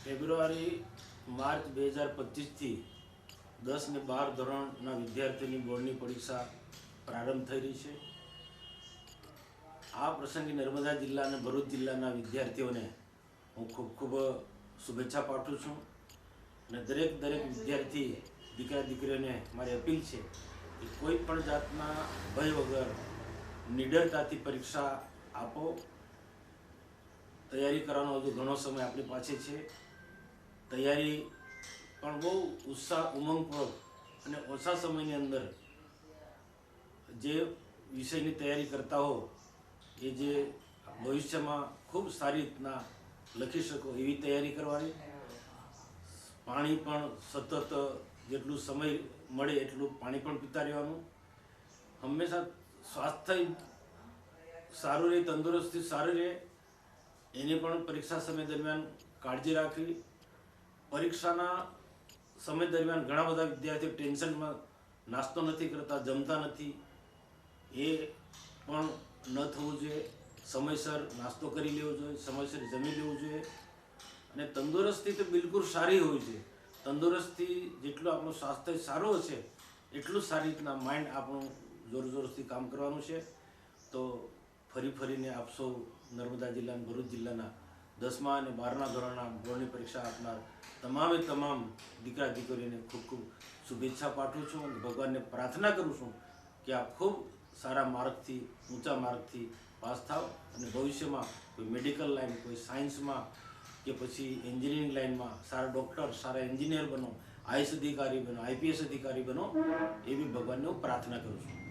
February March 2025 થી 10 ને 12 ધોરણના વિદ્યાર્થીઓની બોર્ડની પરીક્ષા પ્રારંભ થઈ રહી છે। આ પ્રસંગે નર્મદા જિલ્લા અને ભરૂચ જિલ્લાના વિદ્યાર્થીઓને હું ખૂબ ખૂબ શુભેચ્છા પાઠવું છું અને દરેક વિદ્યાર્થી દીકરા દીકરીઓને મારી અપીલ છે કે કોઈ પણ જાતના ભય વગર નિડરતાથી પરીક્ષા આપો। તૈયારી કરવાનો હજુ ઘણો સમય આપણી પાસે છે। તૈયારી પણ બહુ ઉત્સાહ ઉમંગપૂર્વક અને ઓછા સમયની અંદર જે વિષયની તૈયારી કરતા હો એ જે ભવિષ્યમાં ખૂબ સારી રીતના લખી શકો એવી તૈયારી કરવાની। પાણી પણ સતત જેટલું સમય મળે એટલું પાણી પણ પીતા રહેવાનું। હંમેશા સ્વાસ્થ્ય સારું રહે, તંદુરસ્તી સારી રહે એની પણ પરીક્ષા સમય દરમિયાન કાળજી રાખવી। પરીક્ષાના સમય દરમિયાન ઘણા બધા વિદ્યાર્થીઓ ટેન્શનમાં નાસ્તો નથી કરતા, જમતા નથી, એ પણ ન થવું જોઈએ। સમયસર નાસ્તો કરી લેવો જોઈએ, સમયસર જમી લેવું જોઈએ અને તંદુરસ્તી તો બિલકુલ સારી હોવી જોઈએ। તંદુરસ્તી જેટલું આપણું સ્વાસ્થ્ય સારું હશે એટલું સારી રીતના માઇન્ડ આપણું જોરથી કામ કરવાનું છે। તો ફરીને આપ સૌ નર્મદા જિલ્લા અને ભરૂચ જિલ્લાના 10મા અને 12ના ધોરણના બોર્ડની પરીક્ષા આપનાર તમામ દીકરા દીકરીઓને ખૂબ શુભેચ્છા પાઠવું છું અને ભગવાનને પ્રાર્થના કરું છું કે આપ ખૂબ સારા માર્કથી, ઊંચા માર્કથી પાસ થાવ અને ભવિષ્યમાં કોઈ મેડિકલ લાઈન, કોઈ સાયન્સમાં કે પછી એન્જિનિયરિંગ લાઈનમાં સારા ડૉક્ટર, સારા એન્જિનિયર બનો, આઈએસ અધિકારી બનો, આઈપીએસ અધિકારી બનો એવી ભગવાનને હું પ્રાર્થના કરું છું।